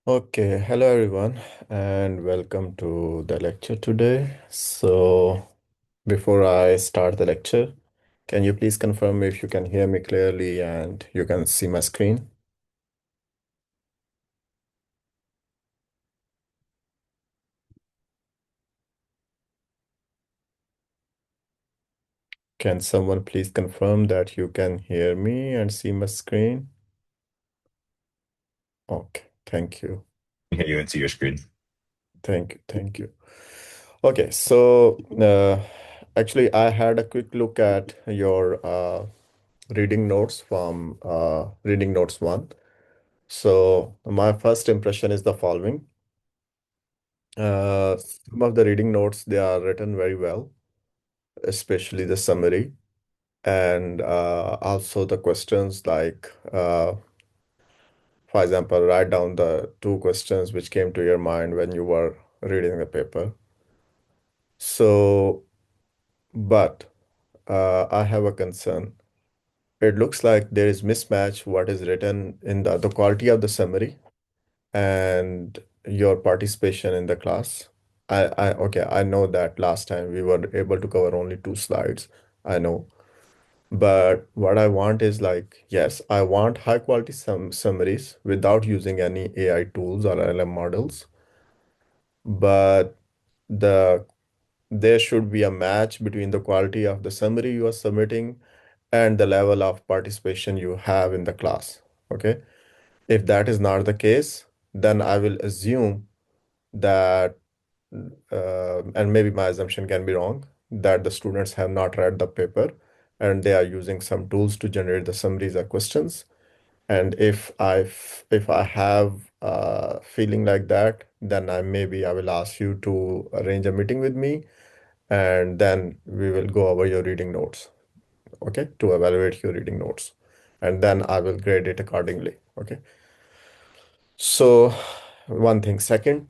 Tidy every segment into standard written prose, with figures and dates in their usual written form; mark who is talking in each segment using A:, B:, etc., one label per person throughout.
A: Okay, hello everyone, and welcome to the lecture today. So, before I start the lecture, can you please confirm if you can hear me clearly and you can see my screen? Can someone please confirm that you can hear me and see my screen? Okay, thank you.
B: Hear you into your screen.
A: Thank you. Thank you. Okay, so actually, I had a quick look at your reading notes from reading notes one. So my first impression is the following. Some of the reading notes, they are written very well, especially the summary and also the questions like, for example, write down the two questions which came to your mind when you were reading the paper. So, but I have a concern. It looks like there is mismatch what is written in the quality of the summary and your participation in the class. Okay, I know that last time we were able to cover only two slides. I know. But what I want is like, yes, I want high quality summaries without using any AI tools or LM models. But the there should be a match between the quality of the summary you are submitting and the level of participation you have in the class. Okay. If that is not the case, then I will assume that, and maybe my assumption can be wrong, that the students have not read the paper and they are using some tools to generate the summaries or questions. And if I have a feeling like that, then I will ask you to arrange a meeting with me, and then we will go over your reading notes, okay, to evaluate your reading notes, and then I will grade it accordingly, okay. So one thing. Second,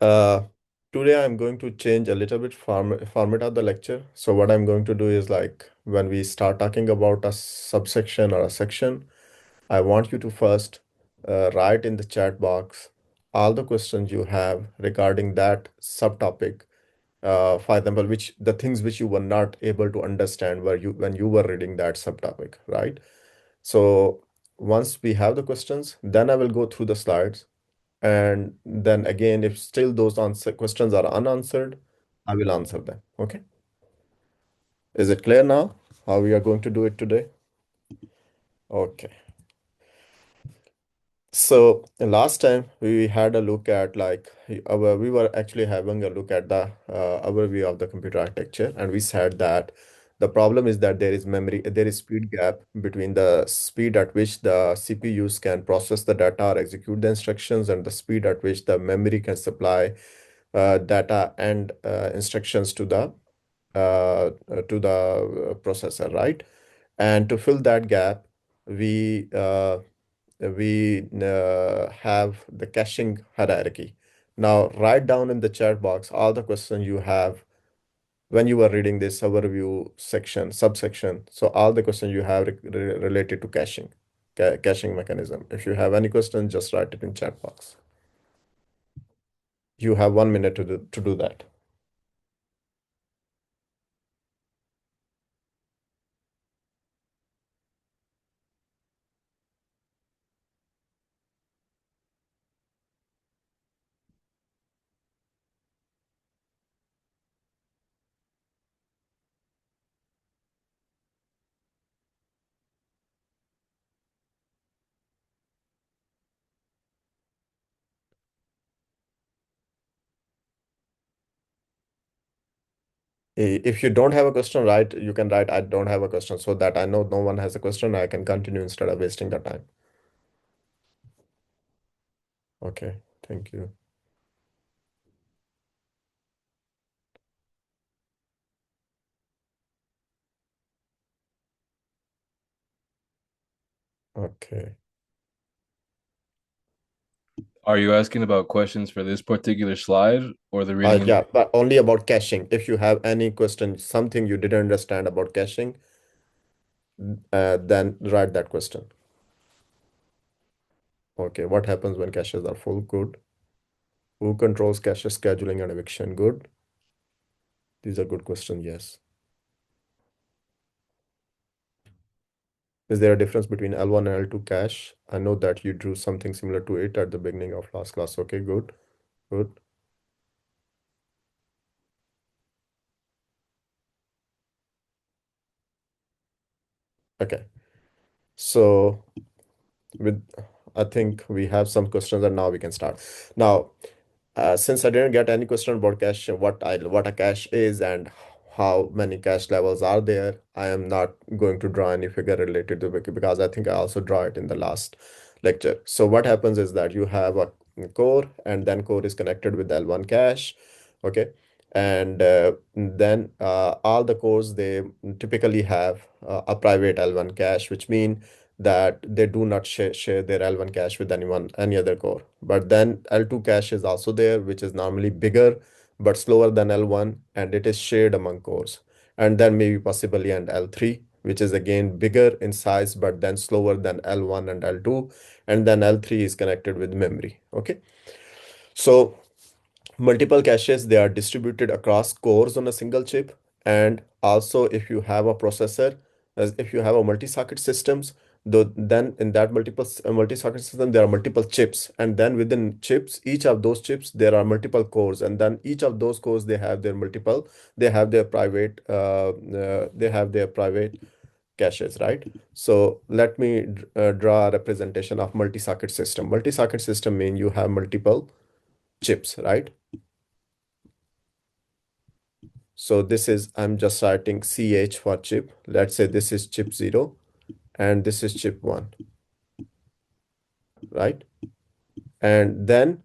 A: Uh, today I'm going to change a little bit format of the lecture. So what I'm going to do is like when we start talking about a subsection or a section, I want you to first write in the chat box all the questions you have regarding that subtopic. For example, which the things which you were not able to understand where you when you were reading that subtopic, right? So once we have the questions, then I will go through the slides, and then again, if still those answer questions are unanswered, I will answer them. Okay. Is it clear now how we are going to do it today? Okay. So last time we had a look at like we were actually having a look at the overview of the computer architecture, and we said that the problem is that there is speed gap between the speed at which the CPUs can process the data or execute the instructions and the speed at which the memory can supply data and instructions to the processor, right? And to fill that gap, we uh, we have the caching hierarchy. Now, write down in the chat box all the questions you have when you were reading this overview section, subsection. So all the questions you have related to caching mechanism. If you have any question, just write it in chat box. You have 1 minute to do that. If you don't have a question, write, you can write, I don't have a question, so that I know no one has a question, I can continue instead of wasting the time. Okay, thank you. Okay.
C: Are you asking about questions for this particular slide or the reading in?
A: Yeah, but only about caching. If you have any question, something you didn't understand about caching, then write that question. Okay, what happens when caches are full? Good. Who controls cache scheduling and eviction? Good. These are good questions, yes. Is there a difference between L1 and L2 cache? I know that you drew something similar to it at the beginning of last class. Okay, good, good. Okay, so with I think we have some questions and now we can start. Now, since I didn't get any question about cache, what a cache is and how many cache levels are there, I am not going to draw any figure related to it because I think I also draw it in the last lecture. So what happens is that you have a core and then core is connected with L1 cache, okay? And then all the cores they typically have a private L1 cache, which mean that they do not share their L1 cache with any other core. But then L2 cache is also there, which is normally bigger but slower than L1, and it is shared among cores. And then maybe possibly an L3, which is again bigger in size but then slower than L1 and L2. And then L3 is connected with memory. Okay. So multiple caches they are distributed across cores on a single chip, and also if you have a processor, as if you have a multi-socket systems, though then in that multi-socket system there are multiple chips, and then within chips, each of those chips there are multiple cores, and then each of those cores they have their private caches, right? So let me draw a representation of multi-socket system. Multi-socket system mean you have multiple chips, right? So this is, I'm just writing CH for chip. Let's say this is chip 0 and this is chip 1, right? And then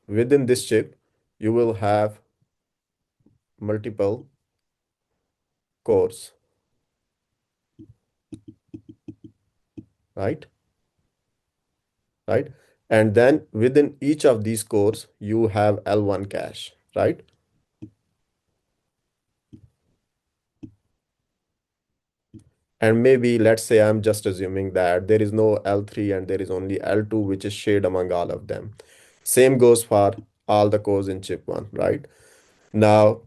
A: within this chip, you will have multiple cores, right? Right? And then within each of these cores, you have L1 cache, right? And maybe let's say I'm just assuming that there is no L3 and there is only L2, which is shared among all of them. Same goes for all the cores in chip 1, right? Now,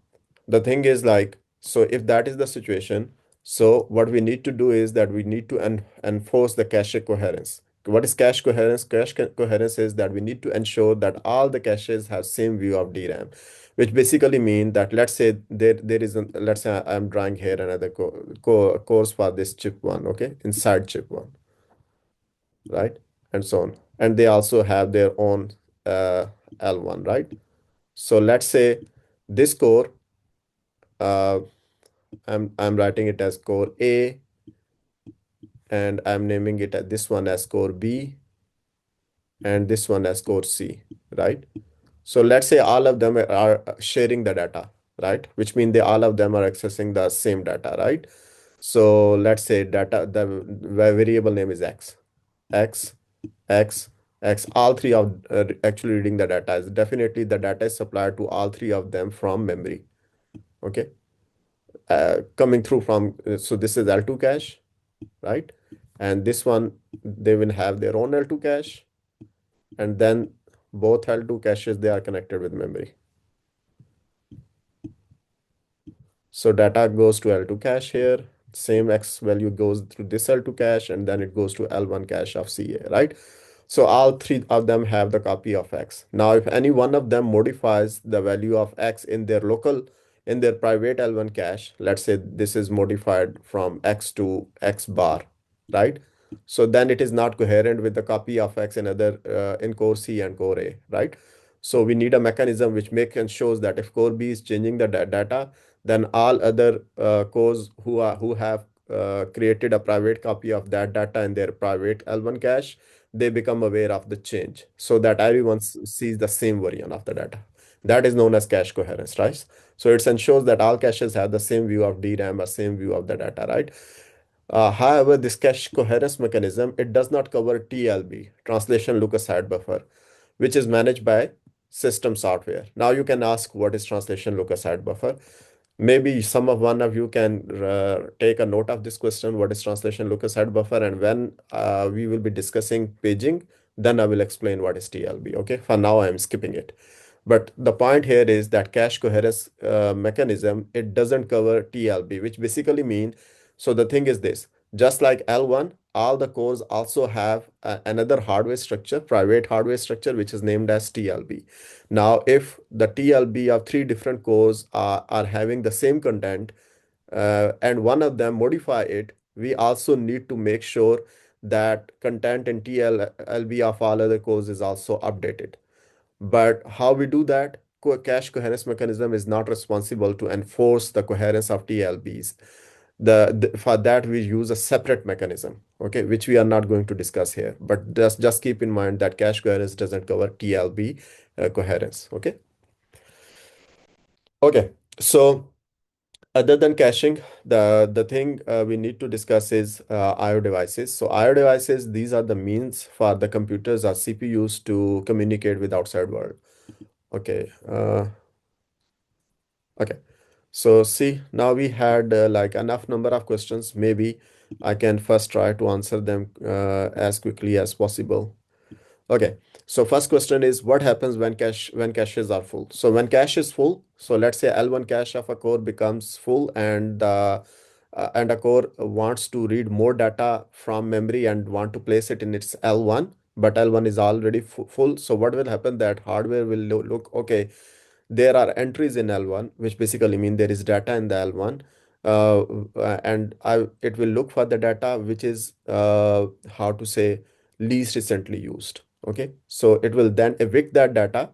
A: the thing is like, so if that is the situation, so what we need to do is that we need to enforce the cache coherence. What is cache coherence? Coherence is that we need to ensure that all the caches have same view of DRAM, which basically mean that let's say there is let's say I'm drawing here another course for this chip one, okay, inside chip one, right, and so on, and they also have their own L1, right? So let's say this core, uh, I'm writing it as core A, and I'm naming it this one as core B, and this one as core C, right? So let's say all of them are sharing the data, right? Which means they all of them are accessing the same data, right? So let's say the variable name is X, X, X, X. All three of actually reading the data is definitely the data is supplied to all three of them from memory. Okay, coming through from so this is L2 cache, right? And this one they will have their own L2 cache, and then both L2 caches they are connected with memory. So data goes to L2 cache here. Same X value goes through this L2 cache, and then it goes to L1 cache of CA, right? So all three of them have the copy of X. Now, if any one of them modifies the value of X in their private L1 cache, let's say this is modified from X to X bar, right? So then it is not coherent with the copy of X in in core C and core A, right? So we need a mechanism which makes and shows that if core B is changing the data, then all other cores who have created a private copy of that data in their private L1 cache, they become aware of the change so that everyone sees the same version of the data. That is known as cache coherence, right? So it ensures that all caches have the same view of DRAM or same view of the data, right? However, this cache coherence mechanism, it does not cover TLB, translation look aside buffer, which is managed by system software. Now you can ask what is translation look aside buffer. Maybe one of you can take a note of this question, what is translation look aside buffer? And when we will be discussing paging, Then I will explain what is TLB. Okay, for now I'm skipping it. But the point here is that cache coherence mechanism, it doesn't cover TLB, which basically mean, so the thing is this, just like L1, all the cores also have another hardware structure, private hardware structure, which is named as TLB. Now, if the TLB of three different cores are having the same content, and one of them modify it, we also need to make sure that content in TLB of all other cores is also updated. But how we do that? Cache coherence mechanism is not responsible to enforce the coherence of TLBs. For that we use a separate mechanism, okay, which we are not going to discuss here. But just keep in mind that cache coherence doesn't cover TLB coherence. Okay. Okay. So other than caching, the thing we need to discuss is I/O devices. So I/O devices, these are the means for the computers or CPUs to communicate with outside world. Okay. Okay. So see, now we had like enough number of questions. Maybe I can first try to answer them as quickly as possible. Okay. So first question is what happens when caches are full? So when cache is full, so let's say L1 cache of a core becomes full and a core wants to read more data from memory and want to place it in its L1, but L1 is already full. So what will happen that hardware will look, okay, there are entries in L1, which basically mean there is data in the L1. It will look for the data which is how to say least recently used. Okay, so it will then evict that data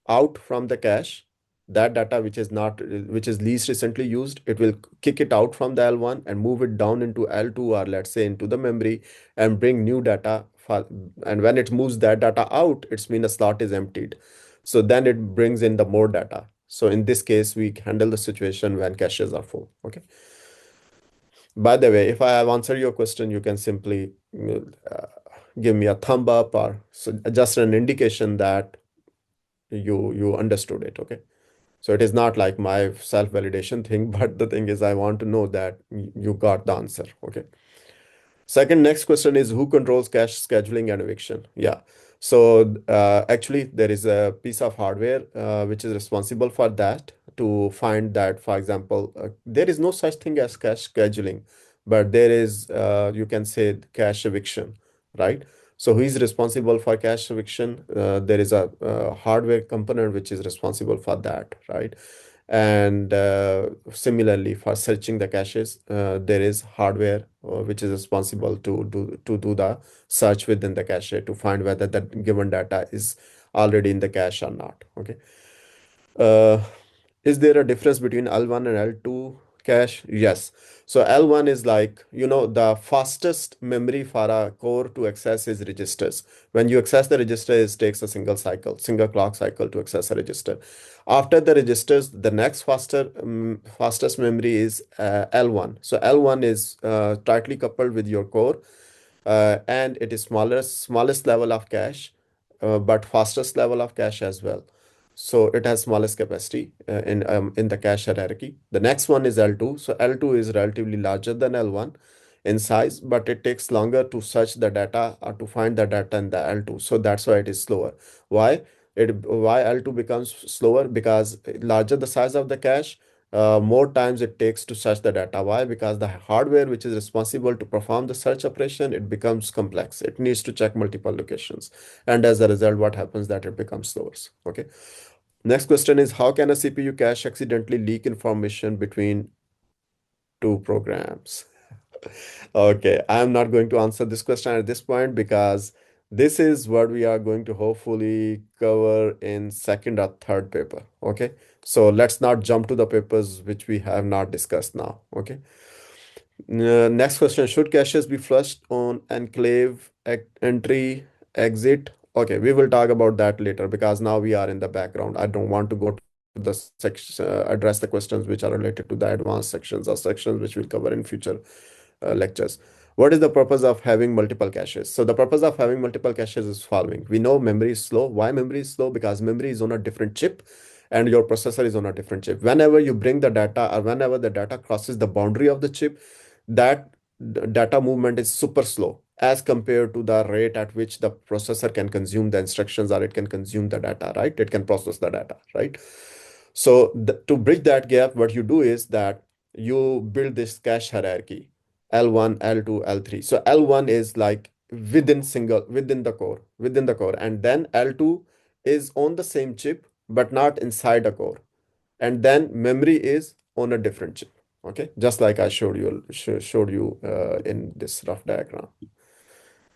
A: out from the cache. That data which is not which is least recently used, it will kick it out from the L1 and move it down into L2 or let's say into the memory and bring new data for, and when it moves that data out, it's mean a slot is emptied. So then it brings in the more data. So in this case, we handle the situation when caches are full. Okay. By the way, if I have answered your question, you can simply uh, give me a thumb up or so just an indication that you understood it. Okay. So it is not like my self-validation thing, but the thing is I want to know that you got the answer. Okay. Second, next question is who controls cache scheduling and eviction? Yeah. So actually, there is a piece of hardware which is responsible for that to find that, for example, there is no such thing as cache scheduling, but there is, you can say, cache eviction, right? So who is responsible for cache eviction? There is a hardware component which is responsible for that, right? And similarly, for searching the caches, there is hardware which is responsible to do the search within the cache to find whether that given data is already in the cache or not. Okay. Uh, is there a difference between L1 and L2 cache? Yes. So L1 is like, the fastest memory for a core to access is registers. When you access the register, it takes a single clock cycle to access a register. After the registers, the next fastest memory is L1. So L1 is tightly coupled with your core, and it is smallest level of cache, but fastest level of cache as well. So it has smallest capacity in the cache hierarchy. The next one is L2. So L2 is relatively larger than L1 in size, but it takes longer to search the data or to find the data in the L2. So that's why it is slower. Why? Why L2 becomes slower? Because larger the size of the cache, more times it takes to search the data. Why? Because the hardware which is responsible to perform the search operation, it becomes complex. It needs to check multiple locations. And as a result, what happens that it becomes slower. Okay. Next question is how can a CPU cache accidentally leak information between two programs? Okay, I'm not going to answer this question at this point because this is what we are going to hopefully cover in second or third paper. Okay, so let's not jump to the papers which we have not discussed now. Okay. Next question, should caches be flushed on enclave entry exit? Okay, we will talk about that later because now we are in the background. I don't want to go to the section, address the questions which are related to the advanced sections or sections which we'll cover in future lectures. What is the purpose of having multiple caches? So the purpose of having multiple caches is following. We know memory is slow. Why memory is slow? Because memory is on a different chip and your processor is on a different chip. Whenever you bring the data or whenever the data crosses the boundary of the chip, that data movement is super slow. as compared to the rate at which the processor can consume the instructions, or it can consume the data, right? It can process the data, right? So to bridge that gap, what you do is that you build this cache hierarchy, L1, L2, L3. So L1 is like within the core, and then L2 is on the same chip but not inside a core, and then memory is on a different chip. Okay, just like I showed you in this rough diagram.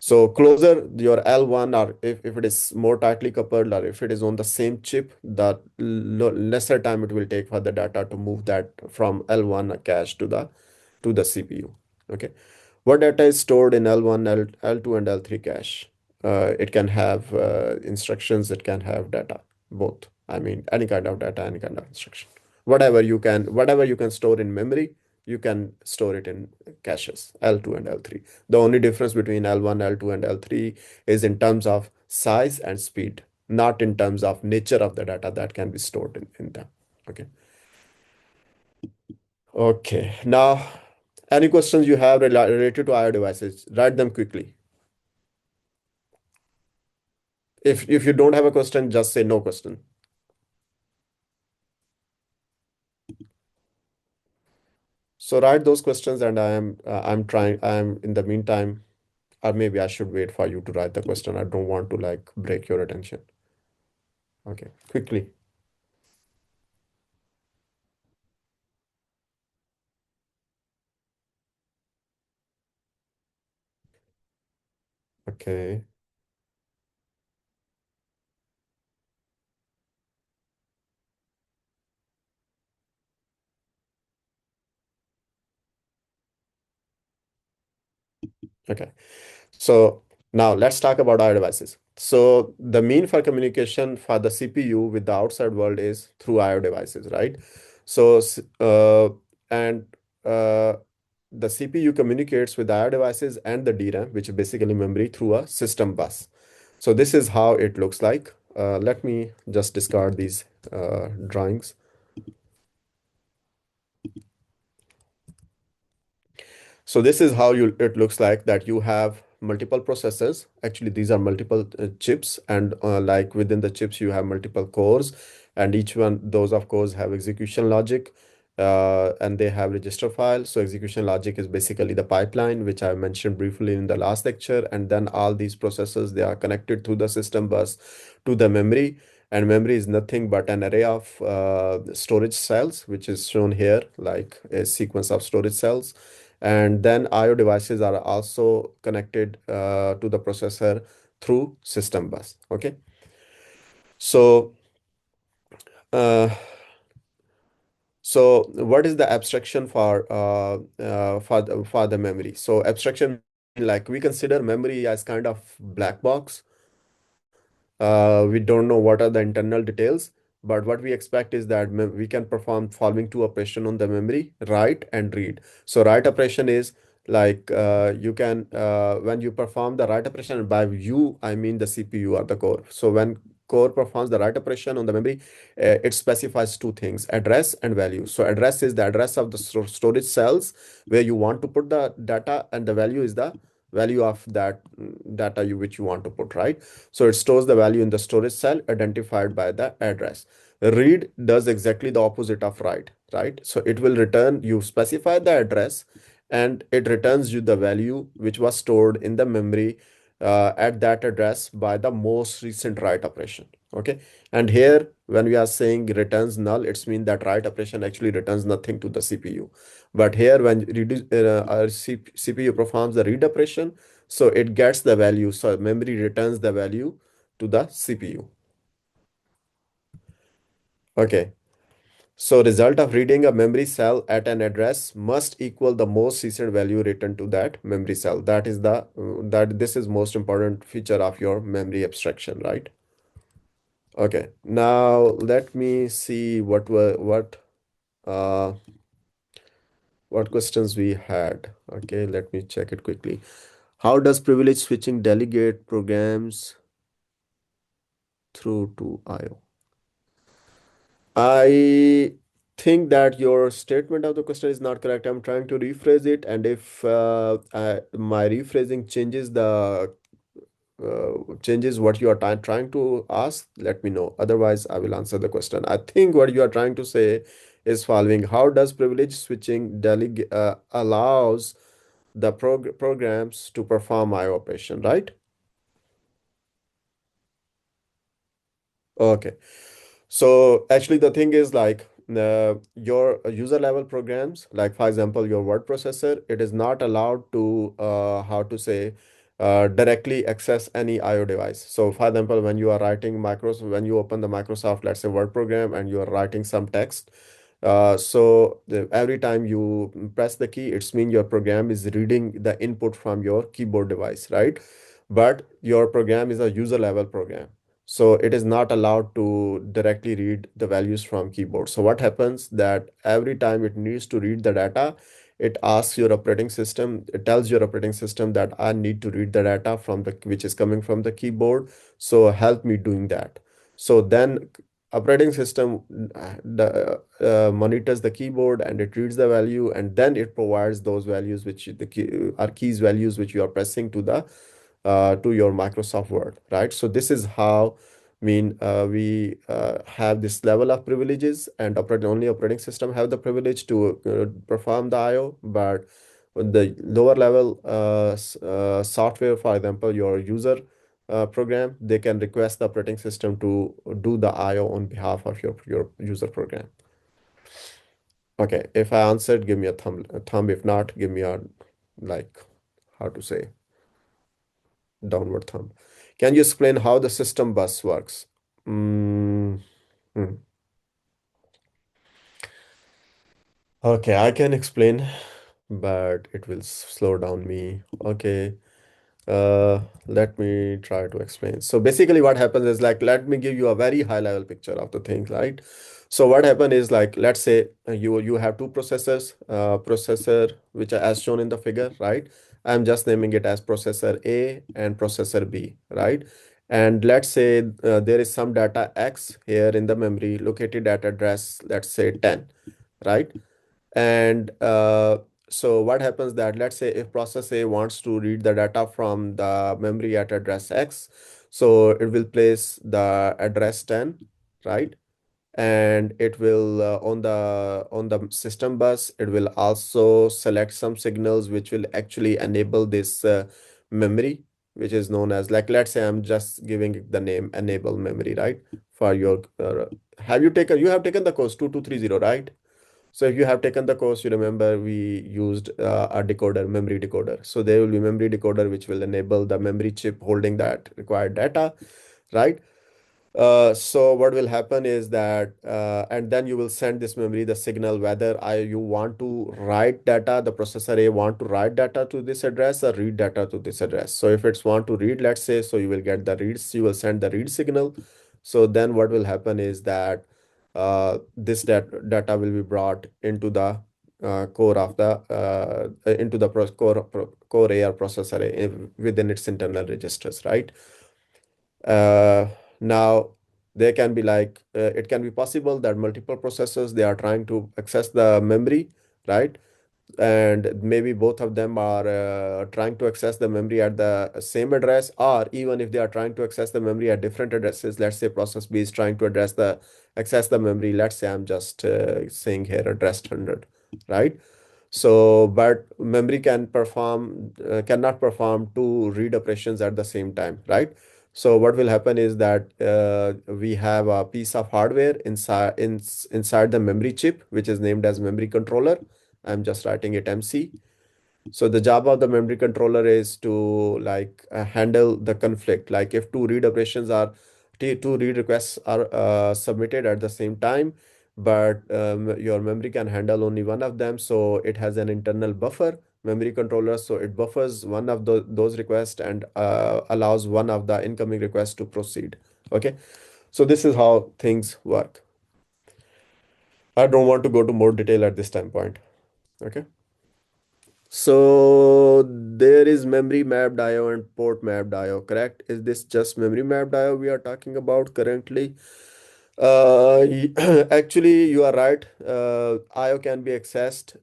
A: So closer your L1, or if it is more tightly coupled, or if it is on the same chip, the lesser time it will take for the data to move that from L1 cache to the CPU. Okay. What data is stored in L1, L2, and L3 cache? It can have instructions, it can have data, both. I mean, any kind of data, any kind of instruction. Whatever you can store in memory, you can store it in caches, L2 and L3. The only difference between L1, L2, and L3 is in terms of size and speed, not in terms of nature of the data that can be stored in them. Okay. Okay. Now, any questions you have related to IO devices, write them quickly. If you don't have a question, just say no question. So write those questions, and I'm trying. I'm in the meantime, or maybe I should wait for you to write the question. I don't want to like break your attention. Okay, quickly. Okay. Okay. So now let's talk about our devices. So the mean for communication for the CPU with the outside world is through IO devices, right? So and uh, the CPU communicates with the IO devices and the DRAM, which is basically memory, through a system bus. So this is how it looks like. Let me just discard these drawings. So this is how it looks like, that you have multiple processors. Actually, these are multiple chips, and like within the chips, you have multiple cores, and each one, those of course have execution logic, and they have register files. So execution logic is basically the pipeline, which I mentioned briefly in the last lecture, and then all these processors, they are connected through the system bus to the memory. And memory is nothing but an array of storage cells, which is shown here, like a sequence of storage cells. And then IO devices are also connected to the processor through system bus. Okay. So, uh, so what is the abstraction for the memory? So abstraction, like we consider memory as kind of black box. We don't know what are the internal details, but what we expect is that we can perform following two operation on the memory: write and read. So write operation is like you can when you perform the write operation, by you I mean the CPU or the core. So when core performs the write operation on the memory, it specifies two things: address and value. So address is the address of the storage cells where you want to put the data, and the value is the value of that data which you want to put, right? So it stores the value in the storage cell identified by the address. Read does exactly the opposite of write, right? So it will return, you specify the address, and it returns you the value which was stored in the memory at that address by the most recent write operation. Okay. And here, when we are saying returns null, it's mean that write operation actually returns nothing to the CPU. But here, when our CPU performs the read operation, so it gets the value. So memory returns the value to the CPU. Okay. So result of reading a memory cell at an address must equal the most recent value written to that memory cell. That is that this is most important feature of your memory abstraction, right? Okay. Now let me see uh what questions we had. Okay, let me check it quickly. How does privilege switching delegate programs through to IO? I think that your statement of the question is not correct. I'm trying to rephrase it, and if my rephrasing changes what you are trying to ask, let me know. Otherwise, I will answer the question. I think what you are trying to say is following: how does privilege switching allows the programs to perform I/O operation, right? Okay. So actually, the thing is like your user level programs, like for example, your word processor, it is not allowed to how to say directly access any I/O device. So for example, when you are writing when you open the Microsoft, let's say Word program, and you are writing some text, every time you press the key, it's mean your program is reading the input from your keyboard device, right? But your program is a user level program. So it is not allowed to directly read the values from keyboard. So what happens that every time it needs to read the data, it asks your operating system, it tells your operating system that I need to read the data from the which is coming from the keyboard. So help me doing that. So then operating system monitors the keyboard and it reads the value, and then it provides those values which the key are keys values which you are pressing to your Microsoft Word, right? So this is how we have this level of privileges, and only operating system have the privilege to perform the I/O, but the lower level software, for example, your user program, they can request the operating system to do the I/O on behalf of your user program. Okay, if I answered, give me a thumb. If not, give me a like how to say downward thumb. Can you explain how the system bus works? Mm, hmm. Okay, I can explain, but it will slow down me. Okay, let me try to explain. So basically what happens is like, let me give you a very high level picture of the thing, right? So what happened is like, let's say you have two processors, processor which are as shown in the figure, right? I'm just naming it as processor A and processor B, right? And let's say there is some data X here in the memory located at address, let's say 10, right? And so what happens that, let's say if process A wants to read the data from the memory at address X, so it will place the address 10, right? And it will on the system bus, it will also select some signals which will actually enable this memory, which is known as, like, let's say I'm just giving it the name enable memory, right? For your you have taken the course 2230, right? So if you have taken the course, you remember we used a decoder, memory decoder. So there will be memory decoder which will enable the memory chip holding that required data, right? So what will happen is that, and then you will send this memory the signal whether you want to write data, the processor A want to write data to this address or read data to this address. So if it's want to read, let's say, so you will get the reads, you will send the read signal. So then what will happen is that this data will be brought into the core of the into the core AR processor within its internal registers, right? Uh, Now, there can be like it can be possible that multiple processors they are trying to access the memory, right? And maybe both of them are trying to access the memory at the same address, or even if they are trying to access the memory at different addresses. Let's say process B is trying to access the memory. Let's say I'm just saying here address 100, right? So, but memory cannot perform two read operations at the same time, right? So what will happen is that we have a piece of hardware inside the memory chip, which is named as memory controller. I'm just writing it MC. So the job of the memory controller is to like handle the conflict. Like if two read operations are two read requests are submitted at the same time, but your memory can handle only one of them. So it has an internal buffer memory controller. So it buffers one of those requests and allows one of the incoming requests to proceed. Okay. So this is how things work. I don't want to go to more detail at this time point. Okay. So there is memory mapped IO and port mapped IO, correct? Is this just memory mapped IO we are talking about currently? Actually, you are right. IO can be accessed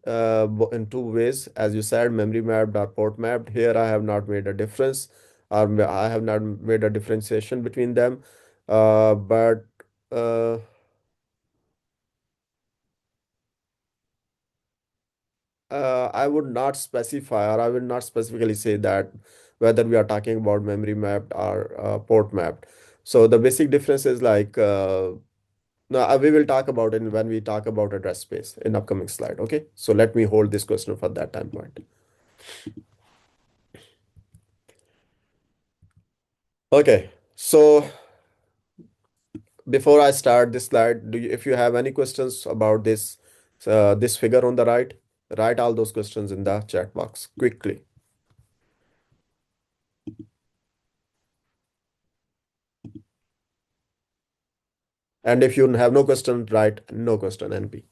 A: in two ways. As you said, memory mapped or port mapped. Here, I have not made a difference, or I have not made a differentiation between them. But uh, I would not specify, or I will not specifically say that whether we are talking about memory mapped or port mapped. So the basic difference is like no, we will talk about it when we talk about address space in upcoming slide. Okay, so let me hold this question for that time point. Okay, so before I start this slide, if you have any questions about this figure on the right, write all those questions in the chat box quickly. And if you have no question, write no question NP.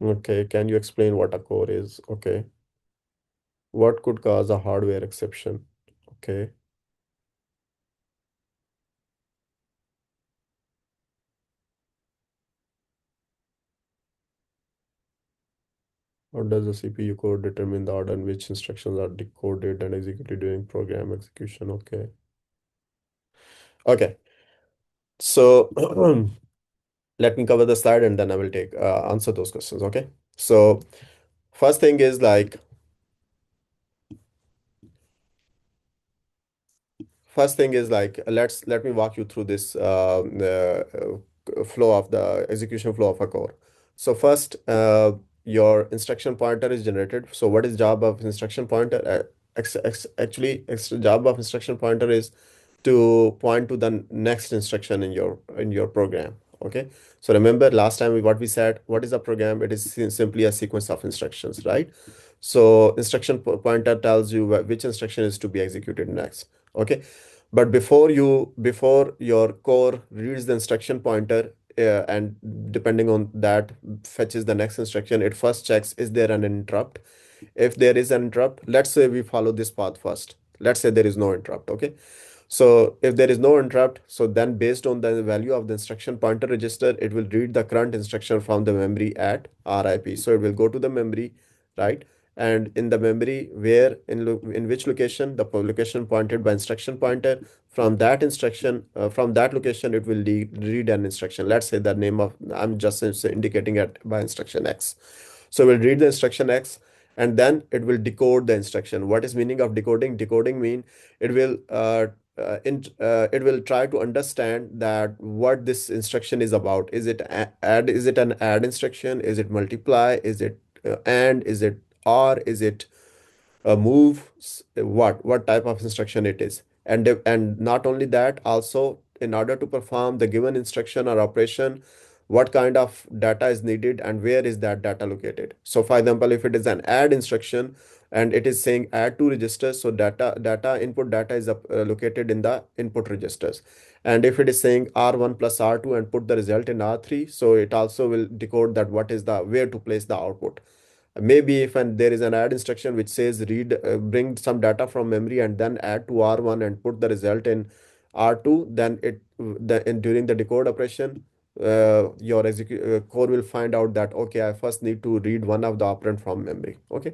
A: Okay, can you explain what a core is? Okay. What could cause a hardware exception? Okay. How does the CPU code determine the order in which instructions are decoded and executed during program execution? Okay. Okay. So let me cover the slide and then I will take answer those questions. Okay. So first thing is like let me walk you through this flow of the execution flow of a core. So first, your instruction pointer is generated. So what is job of instruction pointer? Job of instruction pointer is to point to the next instruction in your program. Okay. So remember last time what we said, what is a program? It is simply a sequence of instructions, right? So instruction pointer tells you which instruction is to be executed next. Okay. But before your core reads the instruction pointer and depending on that fetches the next instruction, it first checks is there an interrupt. If there is an interrupt, let's say we follow this path first. Let's say there is no interrupt. Okay. So if there is no interrupt, so then based on the value of the instruction pointer register, it will read the current instruction from the memory at RIP. So it will go to the memory, right? And in the memory, in which location, the location pointed by instruction pointer, from that instruction, from that location, it will read an instruction. Let's say the name of, I'm just indicating it by instruction X. So we'll read the instruction X and then it will decode the instruction. What is meaning of decoding? Decoding mean it will it will try to understand that what this instruction is about. Is it add? Is it an add instruction? Is it multiply? Is it and? Is it or? Is it move? What type of instruction it is? And not only that, also in order to perform the given instruction or operation, what kind of data is needed and where is that data located. So for example, if it is an add instruction and it is saying add two registers, so data input data is located in the input registers. And if it is saying R1 plus R2 and put the result in R3, so it also will decode that what is the where to place the output. Maybe if there is an add instruction which says bring some data from memory and then add to R1 and put the result in R2, then during the decode operation, your core will find out that, okay, I first need to read one of the operand from memory. Okay.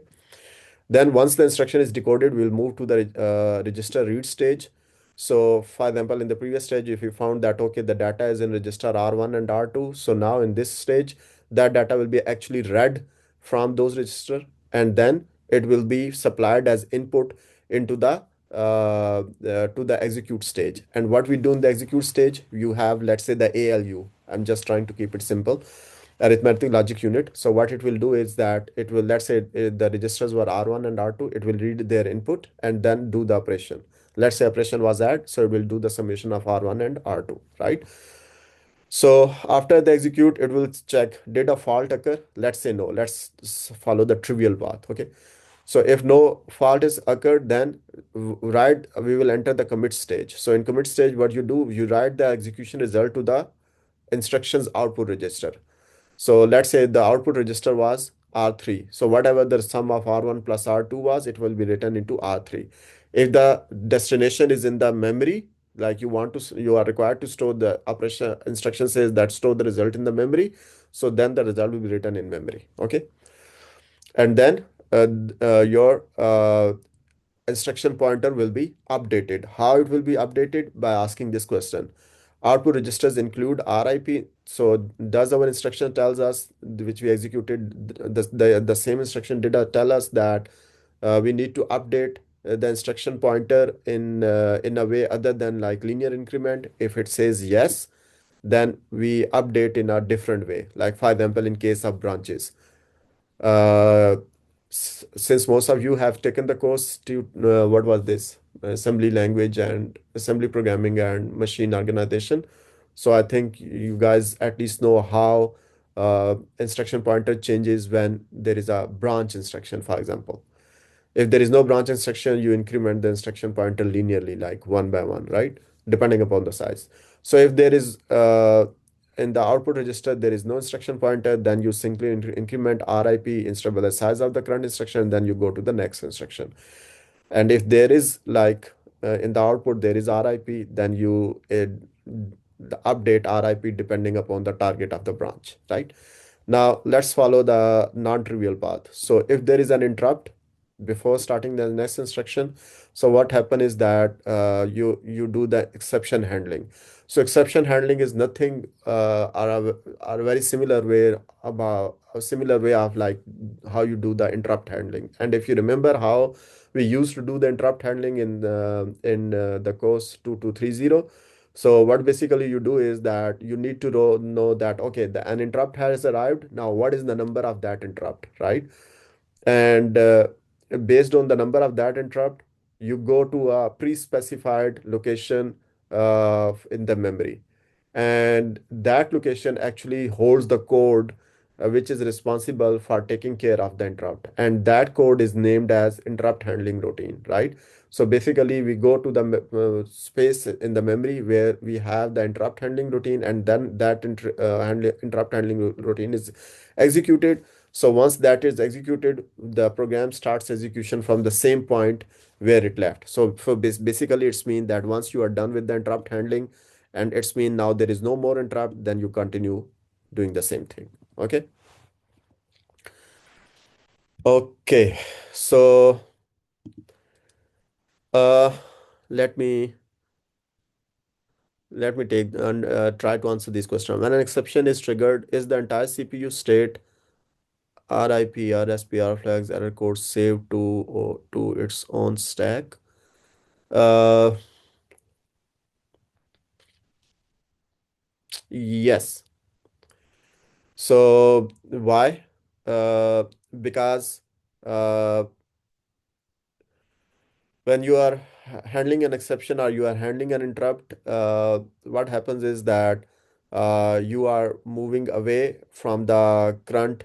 A: Then once the instruction is decoded, we'll move to the register read stage. So for example, in the previous stage, if you found that, okay, the data is in register R1 and R2. So now in this stage, that data will be actually read from those register and then it will be supplied as input into the to the execute stage. And what we do in the execute stage, you have, let's say, the ALU. I'm just trying to keep it simple, arithmetic logic unit. So what it will do is that it will, let's say the registers were R1 and R2, it will read their input and then do the operation. Let's say operation was add, so it will do the summation of R1 and R2, right? So after the execute, it will check did a fault occur? Let's say no. Let's follow the trivial path. Okay. So if no fault is occurred, then write we will enter the commit stage. So in commit stage, what you do, you write the execution result to the instructions output register. So let's say the output register was R3. So whatever the sum of R1 plus R2 was, it will be written into R3. If the destination is in the memory, like you are required to store the operation instruction says that store the result in the memory. So then the result will be written in memory. Okay. And then your instruction pointer will be updated. How it will be updated? By asking this question. Output registers include RIP. So does our instruction tells us which we executed the same instruction did tell us that we need to update the instruction pointer in a way other than like linear increment. If it says yes, then we update in a different way. Like for example, in case of branches. Uh, since most of you have taken the course to what was this assembly language and assembly programming and machine organization, so I think you guys at least know how instruction pointer changes when there is a branch instruction, for example. If there is no branch instruction, you increment the instruction pointer linearly, like one by one, right? Depending upon the size. So if there is in the output register, there is no instruction pointer, then you simply increment RIP instead of the size of the current instruction, then you go to the next instruction. And if there is like in the output, there is RIP, then you the update RIP depending upon the target of the branch, right? Now let's follow the non-trivial path. So if there is an interrupt before starting the next instruction, so what happen is that you do the exception handling. So exception handling is nothing are a very similar way about a similar way of like how you do the interrupt handling. And if you remember how we used to do the interrupt handling in the course 2230. So what basically you do is that you need to know that okay, an interrupt has arrived. Now what is the number of that interrupt, right? And based on the number of that interrupt, you go to a pre-specified location in the memory, and that location actually holds the code which is responsible for taking care of the interrupt, and that code is named as interrupt handling routine, right? So basically we go to the space in the memory where we have the interrupt handling routine, and then that interrupt handling routine is executed. So once that is executed, the program starts execution from the same point where it left. So for basically, it's mean that once you are done with the interrupt handling, and it's mean now there is no more interrupt, then you continue doing the same thing. Okay. Okay. So uh, let me take and try to answer this question. When an exception is triggered, is the entire CPU state RIP, RSPR flags, error code saved to its own stack? Uh, yes. So why? Uh, because uh, when you are handling an exception or you are handling an interrupt, what happens is that you are moving away from the current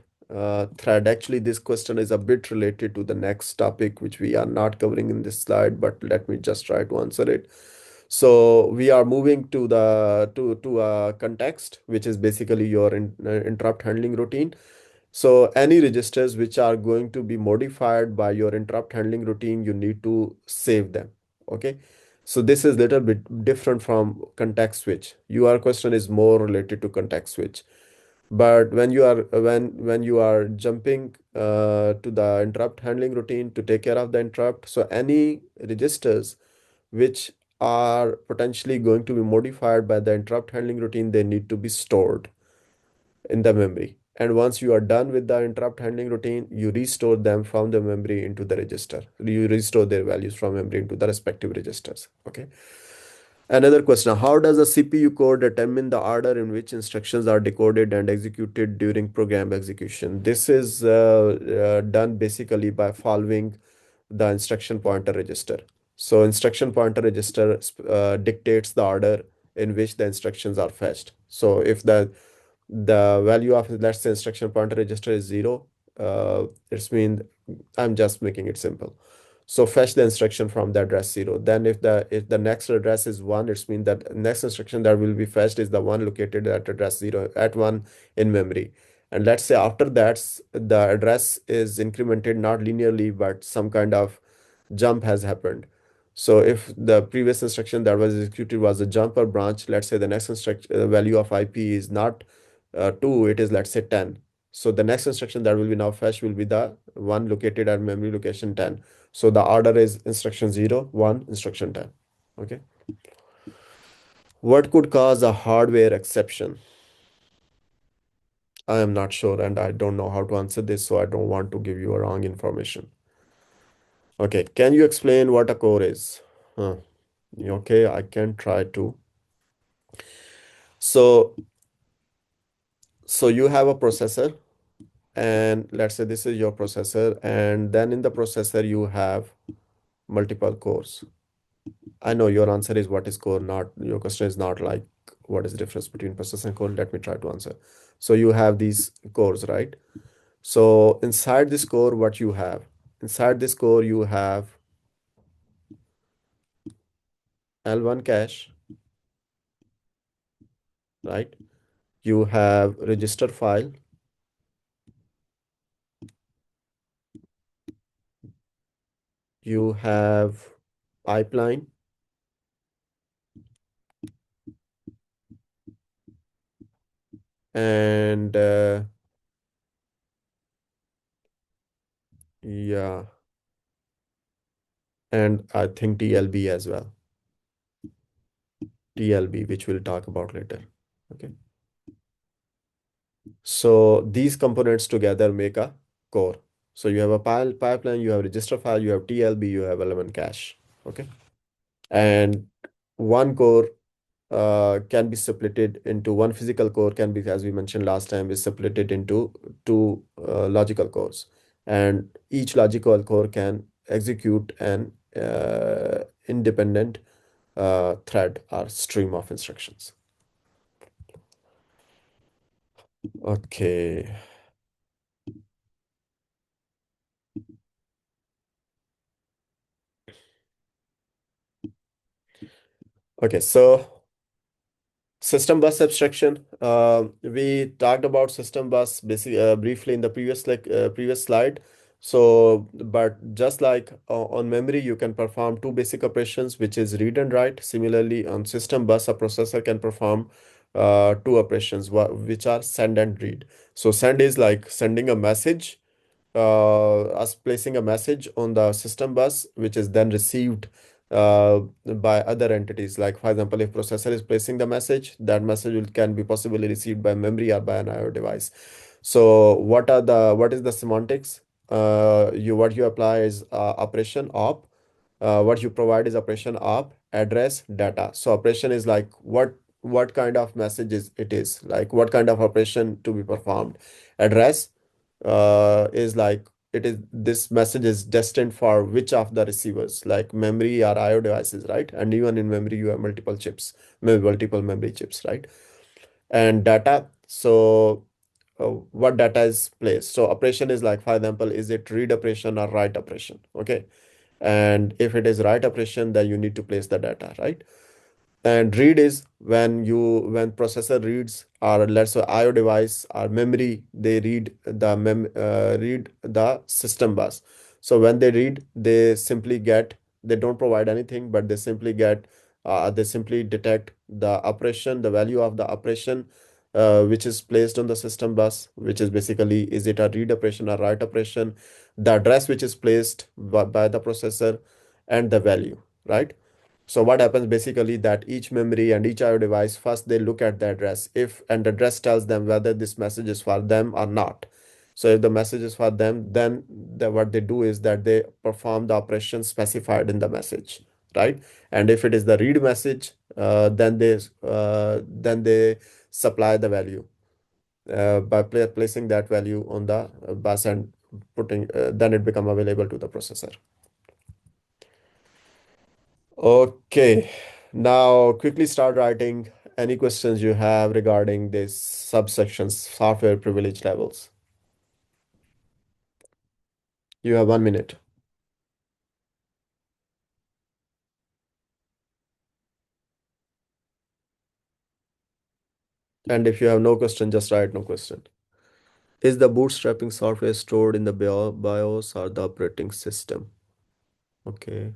A: thread. Actually, this question is a bit related to the next topic, which we are not covering in this slide, but let me just try to answer it. So we are moving to the to a context, which is basically your interrupt handling routine. So any registers which are going to be modified by your interrupt handling routine, you need to save them. Okay. So this is little bit different from context switch. Your question is more related to context switch. But when you are jumping to the interrupt handling routine to take care of the interrupt, so any registers which are potentially going to be modified by the interrupt handling routine, they need to be stored in the memory. And once you are done with the interrupt handling routine, you restore them from the memory into the register. You restore their values from memory into the respective registers. Okay. Another question, how does the CPU code determine the order in which instructions are decoded and executed during program execution? This is done basically by following the instruction pointer register. So instruction pointer register dictates the order in which the instructions are fetched. So if the value of, let's say, instruction pointer register is 0, it's mean, I'm just making it simple. So fetch the instruction from the address 0. Then if the next address is 1, it's mean that next instruction that will be fetched is the one located at address 0 at 1 in memory. And let's say after that the address is incremented not linearly, but some kind of jump has happened. So if the previous instruction that was executed was a jump or branch, let's say the next instruction value of IP is not 2, it is, let's say, 10. So the next instruction that will be now fetched will be the one located at memory location 10. So the order is instruction 0, 1, instruction 10. Okay. What could cause a hardware exception? I am not sure and I don't know how to answer this, so I don't want to give you a wrong information. Okay, can you explain what a core is? Huh. Okay, I can try to. So, so you have a processor, and let's say this is your processor, and then in the processor you have multiple cores. I know your answer is what is core, not your question is not like what is the difference between processor and core. Let me try to answer. So you have these cores, right? So inside this core, what you have? Inside this core, you have L1 cache, right? You have register file, you have pipeline, and yeah, and I think TLB as well. TLB, which we'll talk about later. Okay. So these components together make a core. So you have a pipeline, you have register file, you have TLB, you have element cache. Okay. And one core can be splitted into one physical core can be, as we mentioned last time, is splitted into two logical cores. And each logical core can execute an independent thread or stream of instructions. Okay. Okay, so system bus abstraction. We talked about system bus basically briefly in the previous slide. So, but just like on memory, you can perform two basic operations, which is read and write. Similarly, on system bus, a processor can perform two operations, which are send and read. So, send is like sending a message, us placing a message on the system bus, which is then received by other entities. Like, for example, if processor is placing the message, that message can be possibly received by memory or by an IO device. So what is the semantics? What you apply is operation op. What you provide is operation op, address, data. So operation is like what kind of messages it is, like what kind of operation to be performed. Address is like it is this message is destined for which of the receivers, like memory or IO devices, right? And even in memory, you have multiple chips, maybe multiple memory chips, right? And data. So what data is placed? So operation is like, for example, is it read operation or write operation? Okay. And if it is write operation, then you need to place the data, right? And read is when processor reads, or let's say IO device or memory, they read the system bus. So when they read, they don't provide anything, but they simply detect the operation, the value of the operation, which is placed on the system bus, which is basically, is it a read operation or write operation, the address which is placed by the processor, and the value, right? So what happens basically that each memory and each IO device, first they look at the address, if and the address tells them whether this message is for them or not. So if the message is for them, then what they do is that they perform the operation specified in the message, right? And if it is the read message, then they supply the value by placing that value on the bus and putting then it become available to the processor. Okay. Now, quickly start writing any questions you have regarding this subsections, software privilege levels. You have 1 minute. And if you have no question, just write no question. Is the bootstrapping software stored in the BIOS or the operating system? Okay,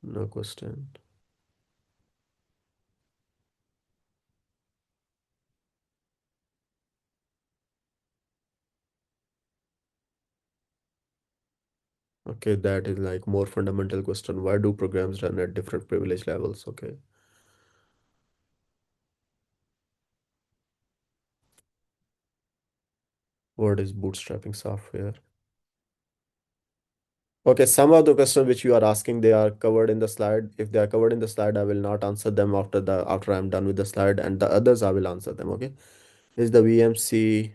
A: no question. Okay, that is like more fundamental question. Why do programs run at different privilege levels? Okay. What is bootstrapping software? Okay, some of the questions which you are asking, they are covered in the slide. If they are covered in the slide, I will not answer them after I'm done with the slide, and the others I will answer them. Okay. Is the VMCS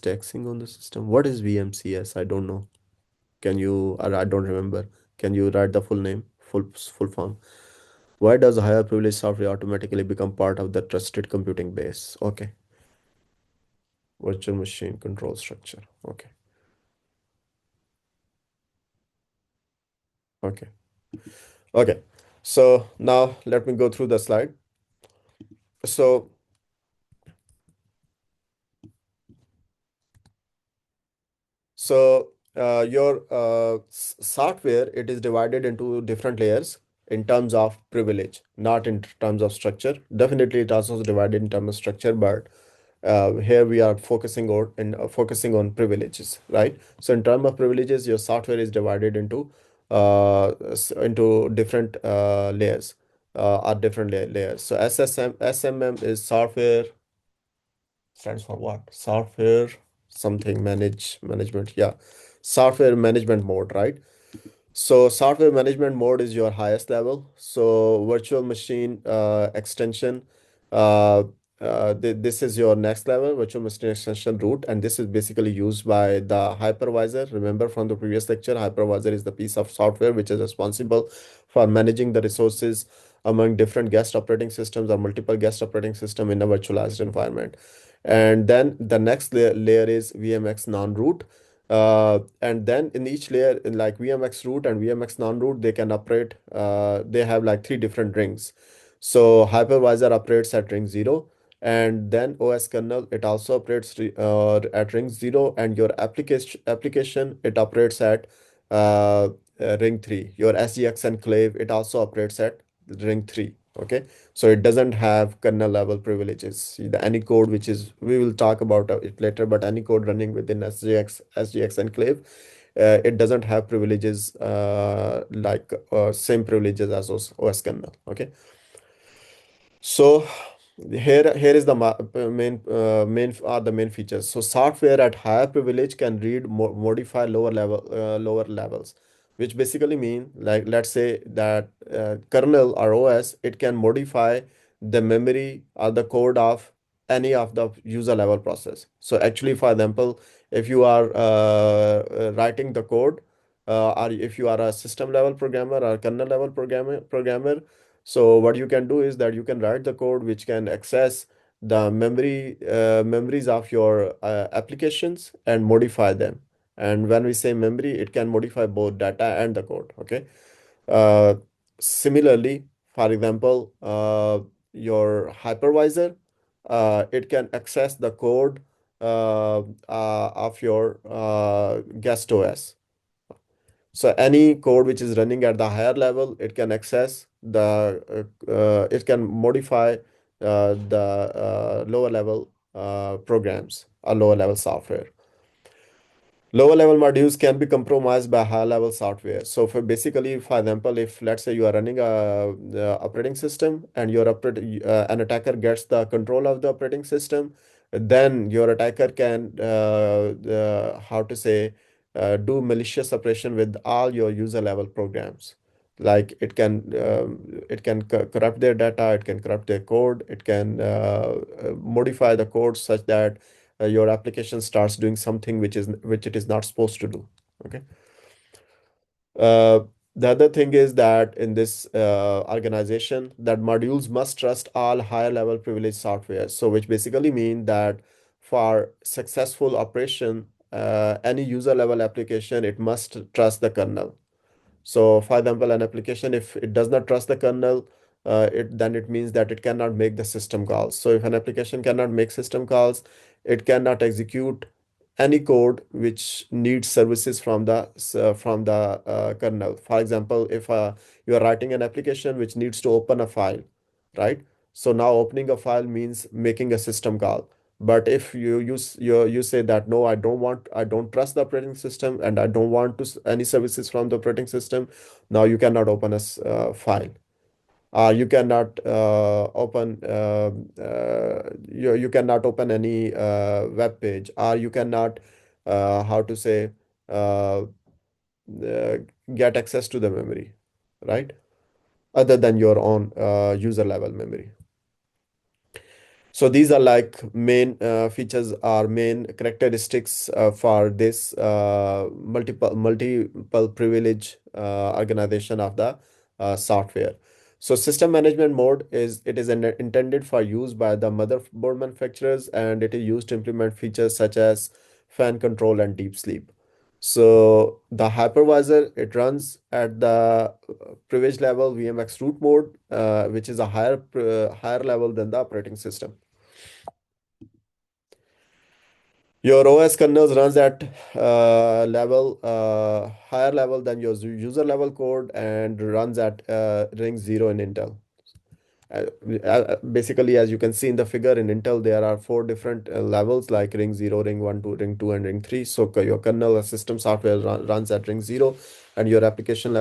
A: taxing on the system? What is VMCS? I don't know. Can you, or I don't remember. Can you write the full name, full form? Why does higher privilege software automatically become part of the trusted computing base? Okay. Virtual machine control structure. Okay. Okay. Okay. So now let me go through the slide. So your software, it is divided into different layers in terms of privilege, not in terms of structure. Definitely, it also is divided in terms of structure, but here we are focusing on privileges, right? So in terms of privileges, your software is divided into different layers or different layers. So SMM is software, stands for what? Software something management. Yeah. Software management mode, right? So software management mode is your highest level. So virtual machine extension, uh, this is your next level, virtual machine extension root, and this is basically used by the hypervisor. Remember from the previous lecture, hypervisor is the piece of software which is responsible for managing the resources among different guest operating systems or multiple guest operating system in a virtualized environment. And then the next layer is VMX non-root. And then in each layer, in like VMX root and VMX non-root, they can operate, they have like three different rings. So hypervisor operates at ring 0, and then OS kernel, it also operates at ring 0, and your application, it operates at uh, ring 3. Your SGX enclave, it also operates at ring 3. Okay, so it doesn't have kernel level privileges. Any code which is, we will talk about it later, but any code running within SGX enclave, it doesn't have privileges like same privileges as OS kernel. Okay, so here is the main features. So software at higher privilege can read modify lower levels, which basically mean, like, let's say that kernel or OS, it can modify the memory or the code of any of the user level process. So actually, for example, if you are writing the code, or if you are a system level programmer or kernel level programmer, so what you can do is that you can write the code which can access the memories of your applications and modify them. And when we say memory, it can modify both data and the code. Okay. Uh, Similarly, for example, your hypervisor, it can access the code of your guest OS. So any code which is running at the higher level, it can access it can modify the lower level programs or lower level software. Lower level modules can be compromised by high level software. So for basically, for example, if let's say you are running a operating system, and an attacker gets the control of the operating system, then your attacker can how to say do malicious operation with all your user level programs. Like it can corrupt their data, it can corrupt their code, it can modify the code such that your application starts doing something which it is not supposed to do. Okay. uh, The other thing is that in this organization, that modules must trust all higher level privileged software. So which basically mean that for successful operation, any user level application, it must trust the kernel. So, for example, an application, if it does not trust the kernel, it means that it cannot make the system calls. So, if an application cannot make system calls, it cannot execute any code which needs services from the kernel. For example, if you are writing an application which needs to open a file, right? So now opening a file means making a system call. But if you say that no, I don't trust the operating system and I don't want any services from the operating system, now you cannot open a file. You cannot you cannot open any web page, or you cannot how to say uh, uh, get access to the memory, right? Other than your own user level memory. So these are like main features or main characteristics for this multiple privilege organization of the software. So system management mode is intended for use by the motherboard manufacturers, and it is used to implement features such as fan control and deep sleep. So the hypervisor, it runs at the privilege level VMX root mode, which is a higher level than the operating system. Your OS kernels runs at higher level than your user level code, and runs at ring 0 in Intel. Basically, as you can see in the figure in Intel, there are four different levels like ring 0, ring 1, 2, ring 2, and ring 3. So your kernel system software runs at ring 0, and your applications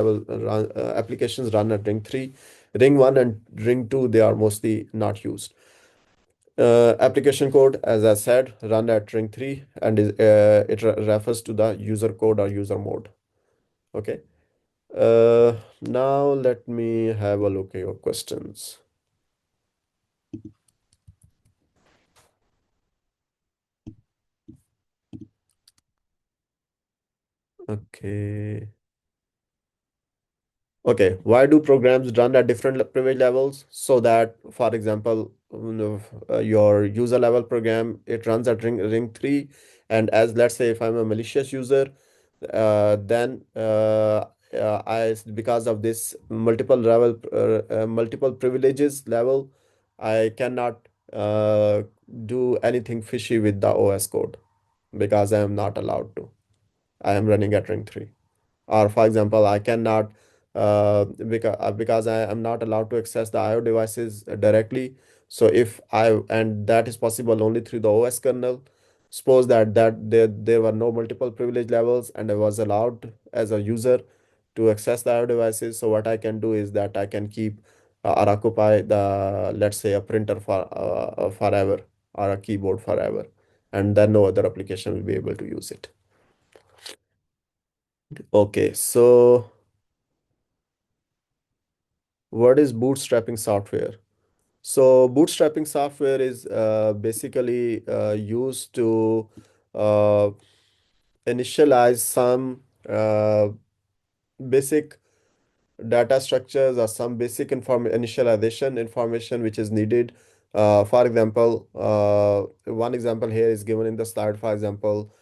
A: run at ring 3. Ring 1 and ring 2, they are mostly not used. Application code, as I said, run at ring 3, and it refers to the user code or user mode. Okay. Now let me have a look at your questions. Okay. Okay, why do programs run at different privilege levels? So that, for example, your user level program, it runs at ring 3, and as let's say if I'm a malicious user, then because of this multiple privileges level, I cannot do anything fishy with the OS code because I am not allowed to. I am running at ring 3. Or for example, I cannot because I am not allowed to access the IO devices directly. So if I and that is possible only through the OS kernel. Suppose that there were no multiple privilege levels and I was allowed as a user to access the IO devices. So what I can do is that I can keep or occupy the, let's say, a printer for forever, or a keyboard forever, and then no other application will be able to use it. Okay, so what is bootstrapping software? So bootstrapping software is basically used to uh, initialize some basic data structures or some basic initialization information which is needed. For example, one example here is given in the slide. For example,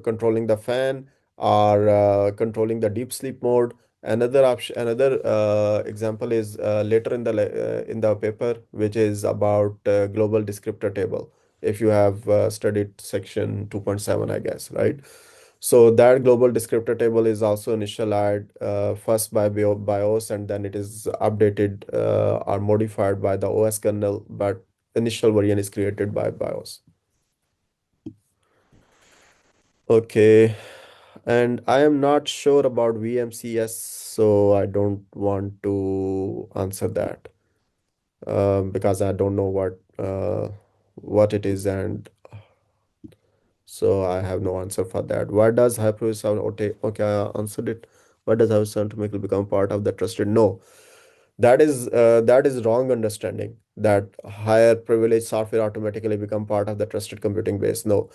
A: controlling the fan, or controlling the deep sleep mode. Another example is later in the paper, which is about global descriptor table. If you have studied section 2.7, I guess, right? So that global descriptor table is also initialized first by BIOS, and then it is updated or modified by the OS kernel, but initial version is created by BIOS. Okay, and I am not sure about VMCS, so I don't want to answer that because I don't know what it is, and so I have no answer for that. Why does hypervisor sound okay? Okay, I answered it. Why does hypervisor sound to make it become part of the trusted? No, that is wrong understanding that higher privilege software automatically become part of the trusted computing base. No.